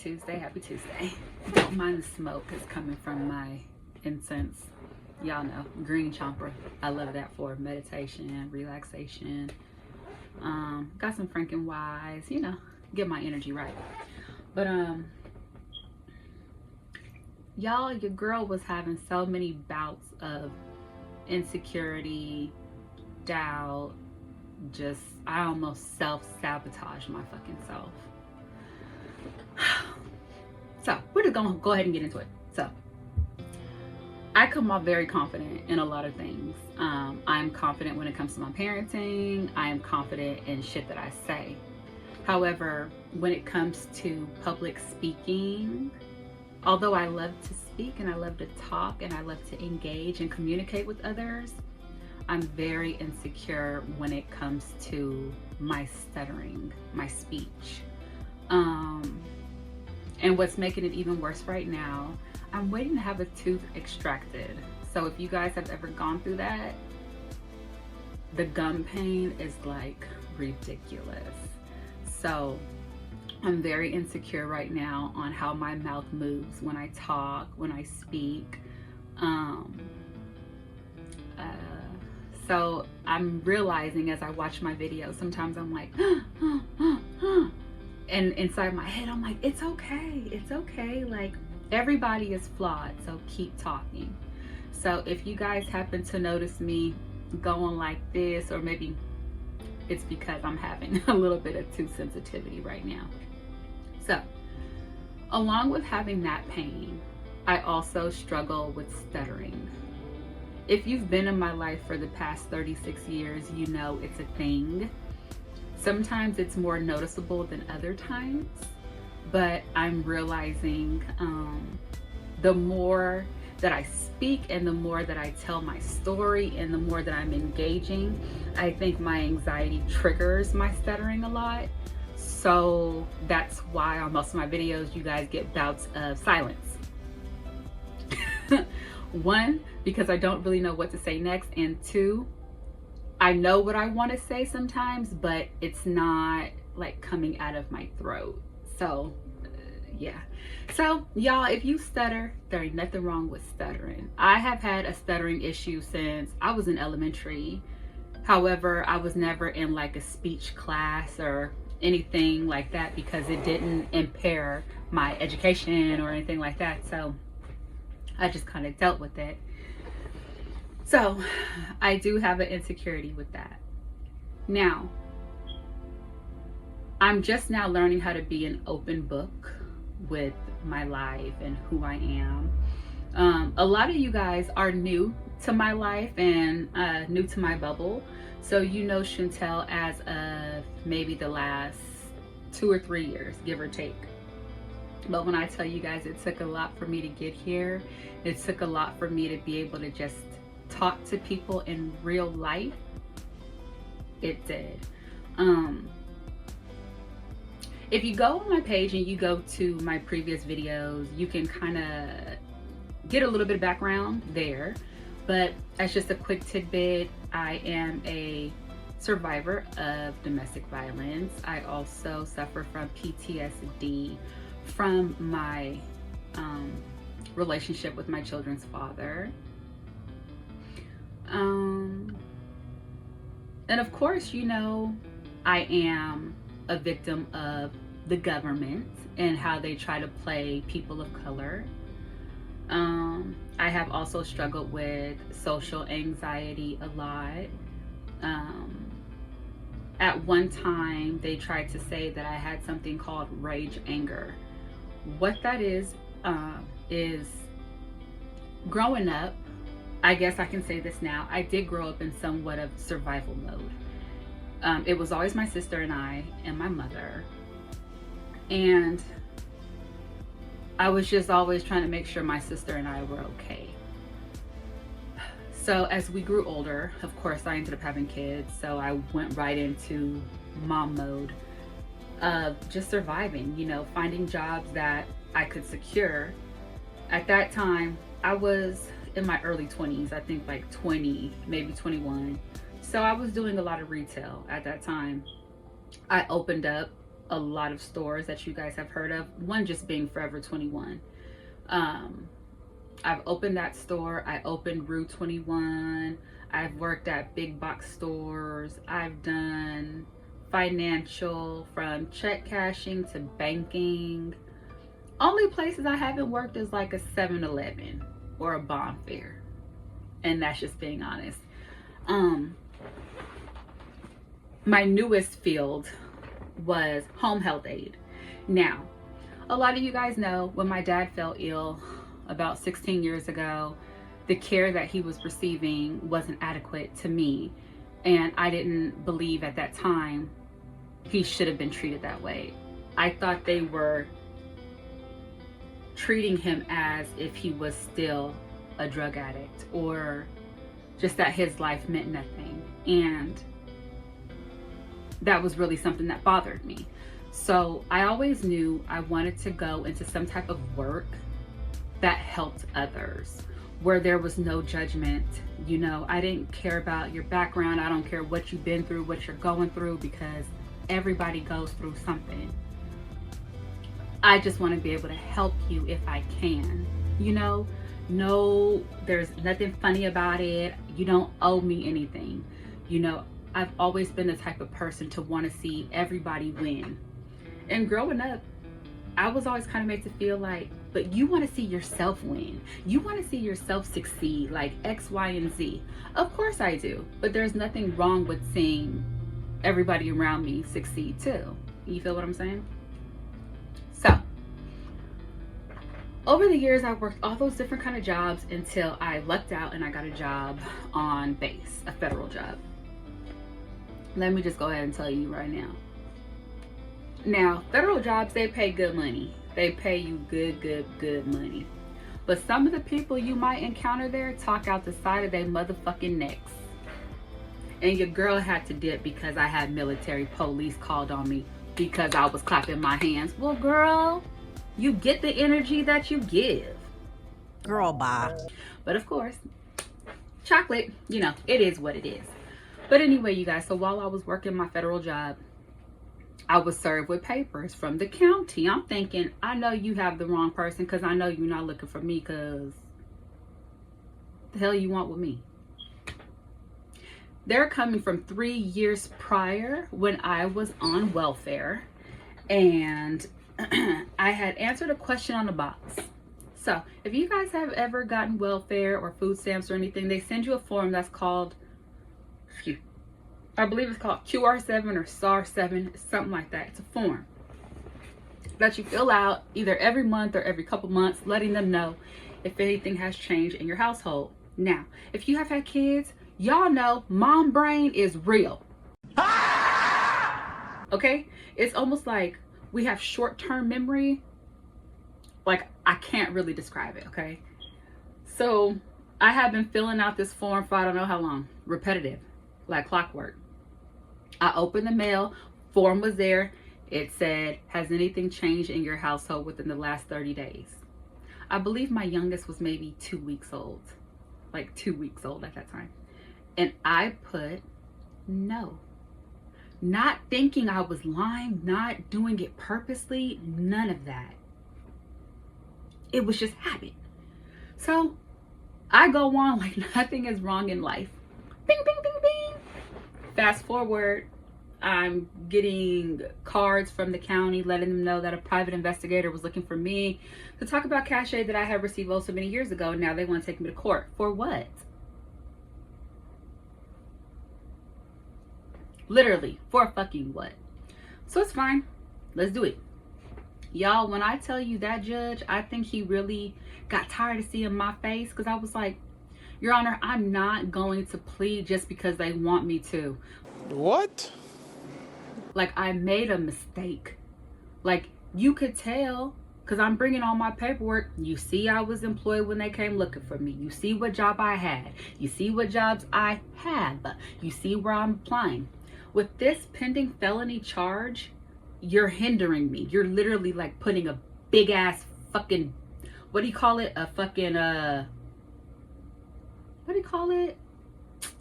Tuesday, happy Tuesday. Don't mind the smoke, it's coming from my incense. Y'all know, green chomper. I love that for meditation, relaxation. Got some Frankenwise, you know, get my energy right. But y'all, your girl was having so many bouts of insecurity, doubt, just I almost self-sabotaged my fucking self. So we're just gonna go ahead and get into it. So I come off very confident in a lot of things. I'm confident when it comes to my parenting. I am confident in shit that I say. However, when it comes to public speaking, although I love to speak and I love to talk and I love to engage and communicate with others, I'm very insecure when it comes to my stuttering, my speech. And what's making it even worse right now, I'm waiting to have a tooth extracted. So if you guys have ever gone through that, the gum pain is like ridiculous. So I'm very insecure right now on how my mouth moves when I talk, when I speak. So I'm realizing as I watch my videos, sometimes I'm like, and inside my head, I'm like, it's okay, it's okay. Like, everybody is flawed, so keep talking. So if you guys happen to notice me going like this, or maybe it's because I'm having a little bit of tooth sensitivity right now. So along with having that pain, I also struggle with stuttering. If you've been in my life for the past 36 years, you know it's a thing. Sometimes it's more noticeable than other times, but I'm realizing the more that I speak and the more that I tell my story and the more that I'm engaging, I think my anxiety triggers my stuttering a lot. So that's why on most of my videos, you guys get bouts of silence. One, because I don't really know what to say next, and two, I know what I want to say sometimes, but it's not like coming out of my throat. So yeah. So y'all, if you stutter, there ain't nothing wrong with stuttering. I have had a stuttering issue since I was in elementary. However, I was never in like a speech class or anything like that because it didn't impair my education or anything like that. So I just kind of dealt with it. So I do have an insecurity with that. Now, I'm just now learning how to be an open book with my life and who I am. A lot of you guys are new to my life and new to my bubble. So you know Chantel as of maybe the last 2 or 3 years, give or take. But when I tell you guys it took a lot for me to get here, it took a lot for me to be able to just talk to people in real life. It did. If you go on my page and you go to my previous videos, you can kind of get a little bit of background there. But as just a quick tidbit, I am a survivor of domestic violence. I also suffer from PTSD from my relationship with my children's father. And of course, you know, I am a victim of the government and how they try to play people of color. I have also struggled with social anxiety a lot. At one time, they tried to say that I had something called rage anger. What that is growing up, I guess I can say this now, I did grow up in somewhat of survival mode. It was always my sister and I and my mother. And I was just always trying to make sure my sister and I were okay. So as we grew older, of course, I ended up having kids. So I went right into mom mode of just surviving, you know, finding jobs that I could secure. At that time, I was in my early 20s, I think like 20, maybe 21. So I was doing a lot of retail at that time. I opened up a lot of stores that you guys have heard of, one just being Forever 21. I've opened that store. I opened Rue 21. I've worked at big box stores. I've done financial, from check cashing to banking. Only places I haven't worked is like a 7-Eleven or a bonfire. And that's just being honest. My newest field was home health aid. Now, a lot of you guys know when my dad fell ill about 16 years ago, the care that he was receiving wasn't adequate to me. And I didn't believe at that time he should have been treated that way. I thought they were treating him as if he was still a drug addict, or just that his life meant nothing. And that was really something that bothered me. So I always knew I wanted to go into some type of work that helped others, where there was no judgment. You know, I didn't care about your background. I don't care what you've been through, what you're going through, because everybody goes through something. I just want to be able to help you if I can. You know, no, there's nothing funny about it. You don't owe me anything. You know, I've always been the type of person to want to see everybody win. And growing up, I was always kind of made to feel like, but you want to see yourself win. You want to see yourself succeed, like X, Y, and Z. Of course I do. But there's nothing wrong with seeing everybody around me succeed too. You feel what I'm saying? So, over the years, I worked all those different kind of jobs until I lucked out and I got a job on base, a federal job. Let me just go ahead and tell you right now. Now, federal jobs, they pay good money. They pay you good money. But some of the people you might encounter there talk out the side of their motherfucking necks. And your girl had to dip because I had military police called on me because I was clapping my hands. Well, girl, you get the energy that you give. Girl, bye. But of course, chocolate, you know, it is what it is. But anyway, you guys, so while I was working my federal job, I was served with papers from the county. I'm thinking, I know you have the wrong person, because I know you're not looking for me, because the hell you want with me? They're coming from 3 years prior when I was on welfare, and I had answered a question on the box. So if you guys have ever gotten welfare or food stamps or anything, they send you a form that's called, I believe it's called QR7 or SAR7, something like that. It's a form that you fill out either every month or every couple months, letting them know if anything has changed in your household. Now, if you have had kids, y'all know mom brain is real. Okay? It's almost like we have short-term memory. Like, I can't really describe it, okay? So I have been filling out this form for I don't know how long. Repetitive, like clockwork. I opened the mail, form was there. It said, has anything changed in your household within the last 30 days? I believe my youngest was maybe 2 weeks old. Like 2 weeks old at that time. And I put no. Not thinking I was lying, not doing it purposely, none of that. It was just habit. So I go on like nothing is wrong in life. Bing, bing, bing, bing. Fast forward, I'm getting cards from the county letting them know that a private investigator was looking for me to talk about cash aid that I had received so many years ago. Now they want to take me to court. For what? Literally, for fucking what? So it's fine. Let's do it. Y'all, when I tell you that judge, I think he really got tired of seeing my face, because I was like, Your Honor, I'm not going to plead just because they want me to. What? Like, I made a mistake. Like, you could tell, because I'm bringing all my paperwork. You see I was employed when they came looking for me. You see what job I had. You see what jobs I have. You see where I'm applying. With this pending felony charge, you're hindering me. You're literally like putting a big ass fucking, what do you call it? A fucking, what do you call it?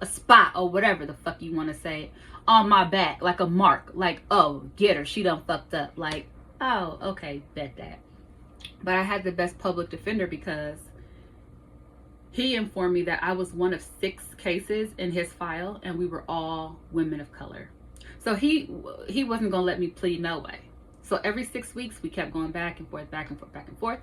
a spot or whatever the fuck you want to say on my back, like a mark, like, oh, get her, she done fucked up. Like, oh, okay, bet that. But I had the best public defender because he informed me that I was one of 6 cases in his file, and we were all women of color. So he wasn't gonna let me plead no way. So every 6 weeks we kept going back and forth, back and forth, back and forth.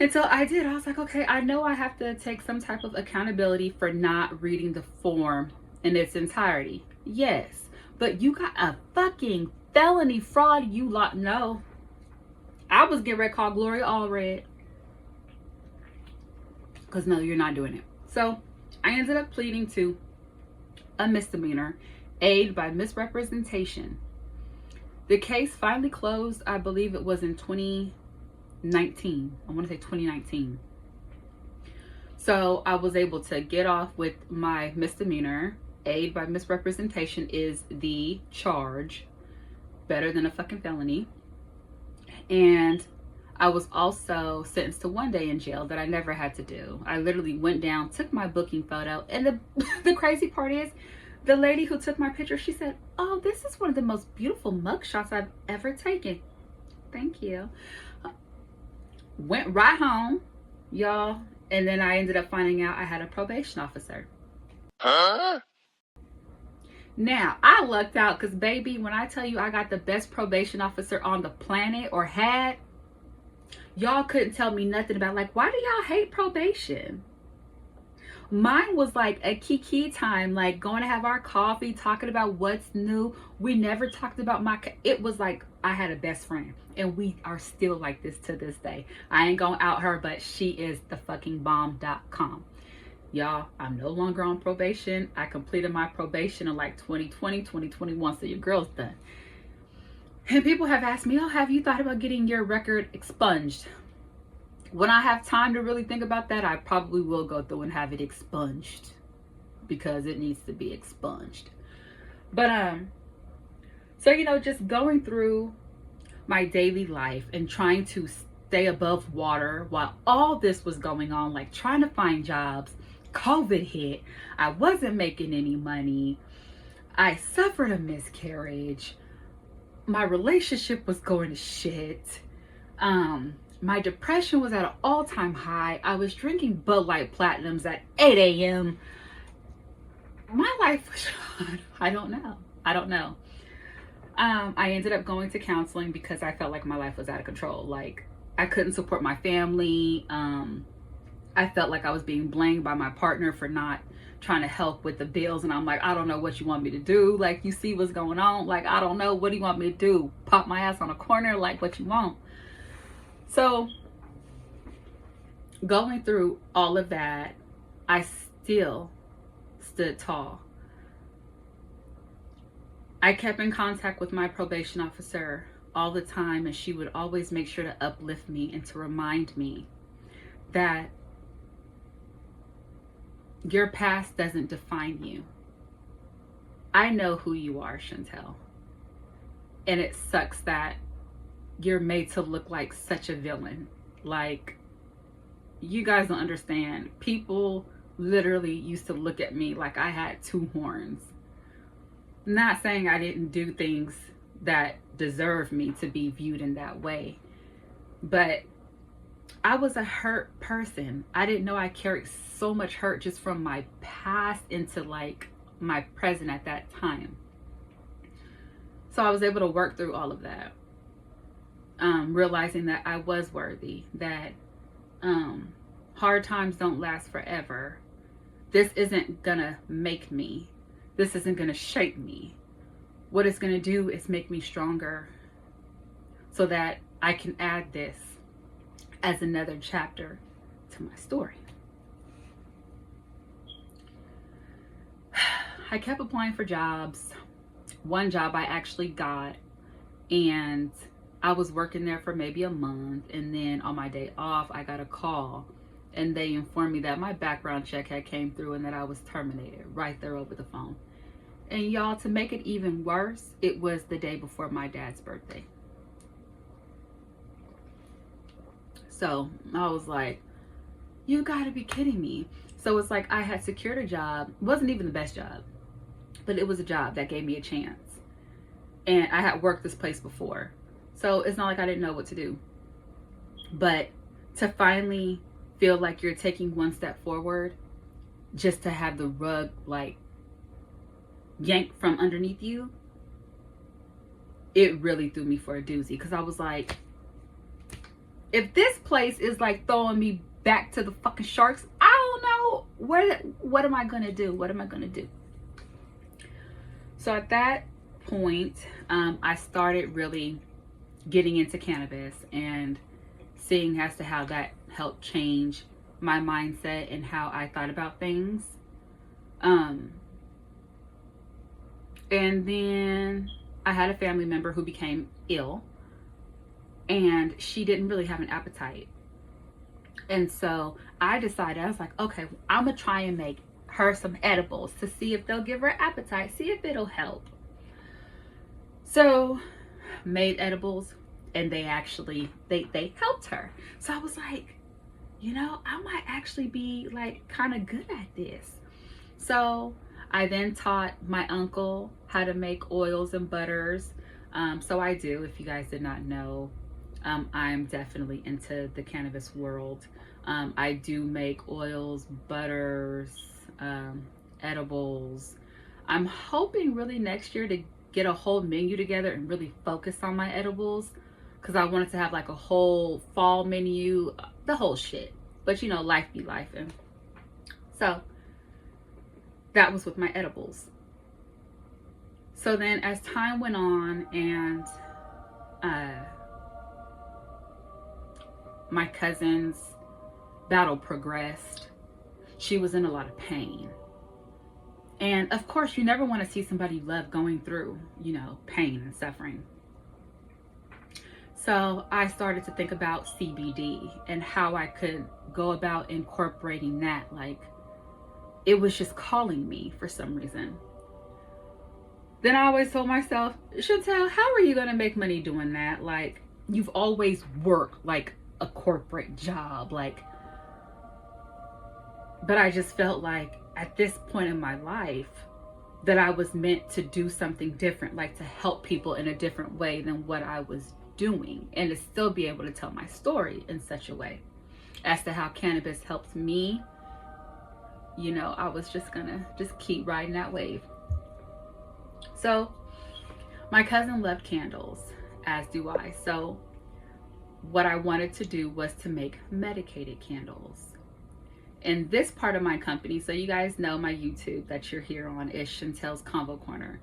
Until I did. I was like, okay, I know I have to take some type of accountability for not reading the form in its entirety. Yes, but you got a fucking felony fraud, you lot. No, I was getting ready to call Gloria Allred. Because no, you're not doing it. So I ended up pleading to a misdemeanor, aid by misrepresentation. The case finally closed, I believe it was in 2019. I want to say 2019. So I was able to get off with my misdemeanor. Aid by misrepresentation is the charge. Better than a fucking felony. And I was also sentenced to 1 day in jail that I never had to do. I literally went down, took my booking photo, and the crazy part is, the lady who took my picture, she said, oh, this is one of the most beautiful mugshots I've ever taken. Thank you. Went right home, y'all, and then I ended up finding out I had a probation officer. Huh? Now, I lucked out because, baby, when I tell you I got the best probation officer on the planet, or had, y'all couldn't tell me nothing about, like, why do y'all hate probation? Mine was like a kiki time, like going to have our coffee, talking about what's new. We never talked about it was like I had a best friend, and we are still like this to this day. I ain't gonna out her, but she is the fucking bomb.com. Y'all, I'm no longer on probation. I completed my probation in like 2020, 2021, so your girl's done. And people have asked me, oh, have you thought about getting your record expunged? When I have time to really think about that, I probably will go through and have it expunged, because it needs to be expunged. But so, you know, just going through my daily life and trying to stay above water while all this was going on, like trying to find jobs. COVID hit. I wasn't making any money. I suffered a miscarriage. My relationship was going to shit. My depression was at an all-time high. I was drinking Bud Light Platinums at 8 a.m. My life was hard. I don't know. I ended up going to counseling because I felt like my life was out of control. Like, I couldn't support my family. I felt like I was being blamed by my partner for not trying to help with the bills. And I'm like, I don't know what you want me to do. Like, you see what's going on. Like, I don't know. What do you want me to do? Pop my ass on a corner? Like, what you want? So, going through all of that, I still stood tall. I kept in contact with my probation officer all the time, and she would always make sure to uplift me and to remind me that your past doesn't define you. I know who you are, Chantel. And it sucks that you're made to look like such a villain. Like, you guys don't understand. People literally used to look at me like I had 2 horns. Not saying I didn't do things that deserve me to be viewed in that way, but I was a hurt person. I didn't know I carried so much hurt just from my past into like my present at that time. So I was able to work through all of that. Realizing that I was worthy, that hard times don't last forever. This isn't gonna make me. This isn't gonna shape me. What it's gonna do is make me stronger so that I can add this as another chapter to my story. I kept applying for jobs. One job I actually got, and I was working there for maybe a month, and then on my day off I got a call, and they informed me that my background check had came through and that I was terminated right there over the phone. And y'all, to make it even worse, it was the day before my dad's birthday. So I was like, you gotta be kidding me. So it's like I had secured a job. It wasn't even the best job, but it was a job that gave me a chance. And I had worked this place before. So it's not like I didn't know what to do. But to finally feel like you're taking one step forward, just to have the rug like yanked from underneath you, it really threw me for a doozy. Because I was like, if this place is like throwing me back to the fucking sharks, I don't know what am I gonna do? What am I gonna do? So at that point, I started really getting into cannabis and seeing as to how that helped change my mindset and how I thought about things. And then I had a family member who became ill, and she didn't really have an appetite. And so I decided, I was like, okay, I'm gonna try and make her some edibles to see if they'll give her appetite, see if it'll help. So made edibles, and they actually they helped her. So I was like, you know, I might actually be like kind of good at this. So I then taught my uncle how to make oils and butters. So I do, if you guys did not know, I'm definitely into the cannabis world. I do make oils, butters, edibles. I'm hoping really next year to get a whole menu together and really focus on my edibles, because I wanted to have like a whole fall menu, the whole shit. But you know, life be life. And so that was with my edibles. So then as time went on and my cousin's battle progressed, she was in a lot of pain. And of course, you never want to see somebody you love going through, you know, pain and suffering. So I started to think about CBD and how I could go about incorporating that. Like, it was just calling me for some reason. Then I always told myself, Chantel, how are you going to make money doing that? Like, you've always worked like a corporate job. Like, but I just felt like at this point in my life that I was meant to do something different, like to help people in a different way than what I was doing, and to still be able to tell my story in such a way as to how cannabis helped me. You know, I was just gonna keep riding that wave. So my cousin loved candles, as do I. So what I wanted to do was to make medicated candles. And this part of my company, so you guys know my YouTube that you're here on, is Chantel's Convo Corner.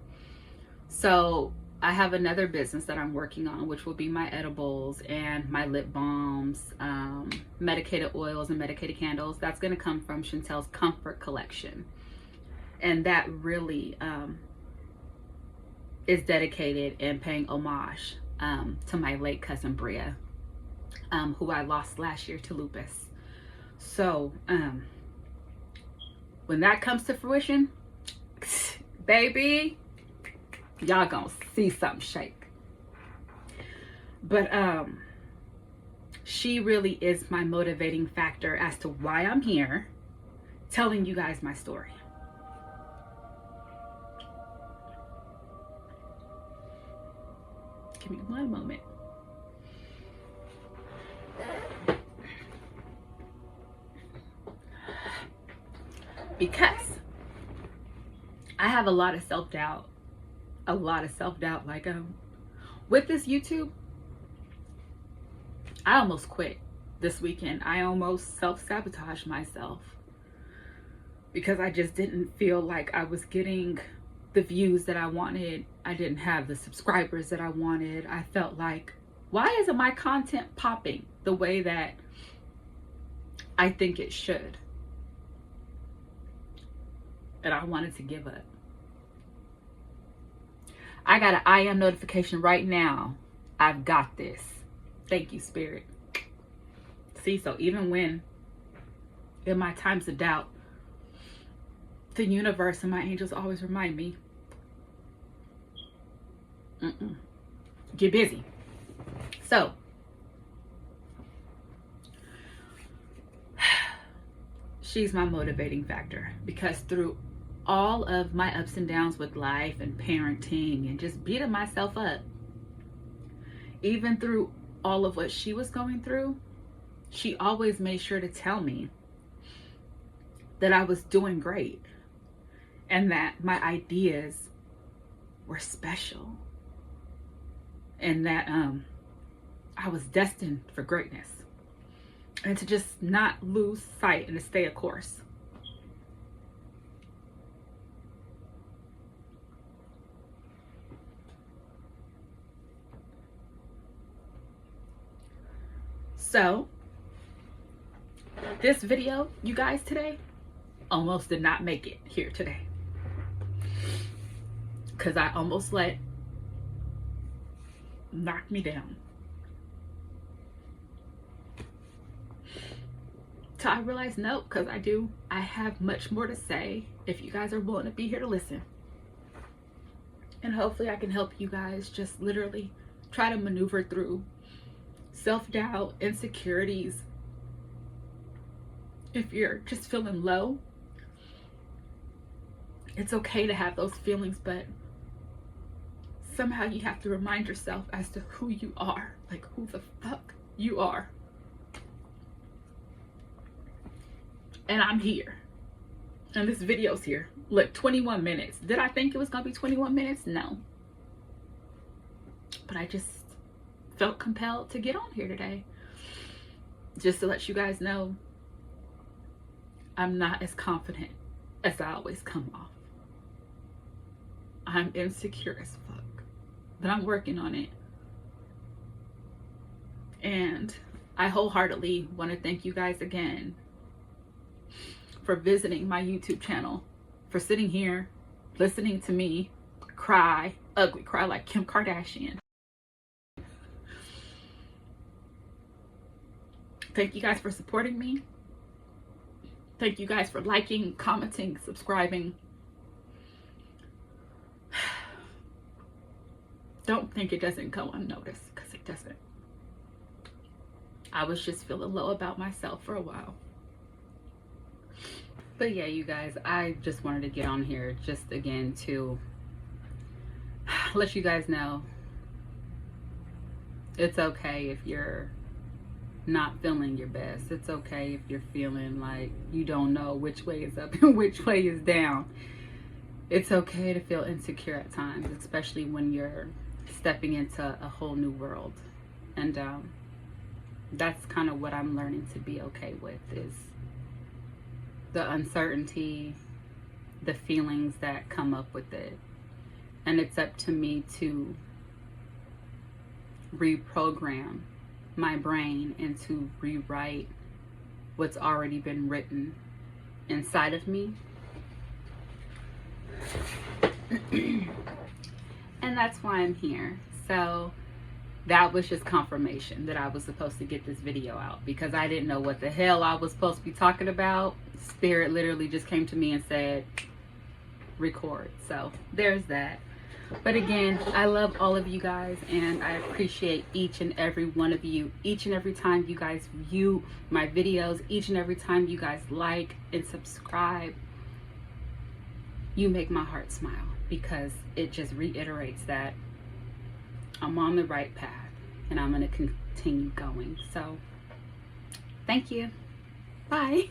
So I have another business that I'm working on, which will be my edibles and my lip balms, medicated oils and medicated candles. That's going to come from Chantel's Comfort Collection. And that really is dedicated and paying homage to my late cousin Bria, who I lost last year to lupus. So when that comes to fruition, baby, y'all gonna see something shake. But she really is my motivating factor as to why I'm here telling you guys my story. Give me one moment. Because I have a lot of self-doubt. Like, with this YouTube, I almost quit this weekend. I almost self-sabotaged myself because I just didn't feel like I was getting the views that I wanted. I didn't have the subscribers that I wanted. I felt like, why isn't my content popping the way that I think it should? And I wanted to give up. I got an I am notification right now. I've got this. Thank you, Spirit. See, so even when in my times of doubt, the universe and my angels always remind me, get busy. So she's my motivating factor, because through all of my ups and downs with life and parenting and just beating myself up, even through all of what she was going through, she always made sure to tell me that I was doing great and that my ideas were special and that I was destined for greatness, and to just not lose sight and to stay a course. So this video, you guys, today almost did not make it here today, because I almost let knock me down. So I realized no, because I have much more to say if you guys are willing to be here to listen. And hopefully I can help you guys just literally try to maneuver through self-doubt, insecurities. If you're just feeling low, it's okay to have those feelings, but somehow you have to remind yourself as to who you are, like who the fuck you are. And I'm here, and this video's here. Look, 21 minutes. Did I think it was gonna be 21 minutes? No. But I just felt compelled to get on here today, just to let you guys know I'm not as confident as I always come off. I'm insecure as fuck, but I'm working on it. And I wholeheartedly want to thank you guys again for visiting my YouTube channel, for sitting here listening to me cry, ugly cry like Kim Kardashian. Thank you guys for supporting me. Thank you guys for liking, commenting, subscribing. Don't think it doesn't go unnoticed, because it doesn't. I was just feeling low about myself for a while. But yeah, you guys, I just wanted to get on here just again to let you guys know it's okay if you're not feeling your best. It's okay if you're feeling like you don't know which way is up and which way is down. It's okay to feel insecure at times, especially when you're stepping into a whole new world. And that's kind of what I'm learning to be okay with, is the uncertainty, the feelings that come up with it. And it's up to me to reprogram my brain and to rewrite what's already been written inside of me. And that's why I'm here. So that was just confirmation that I was supposed to get this video out, because I didn't know what the hell I was supposed to be talking about. Spirit literally just came to me and said, record. So there's that. But again, I love all of you guys, and I appreciate each and every one of you. Each and every time you guys view my videos, each and every time you guys like and subscribe, you make my heart smile, because it just reiterates that I'm on the right path and I'm going to continue going. So thank you. Bye.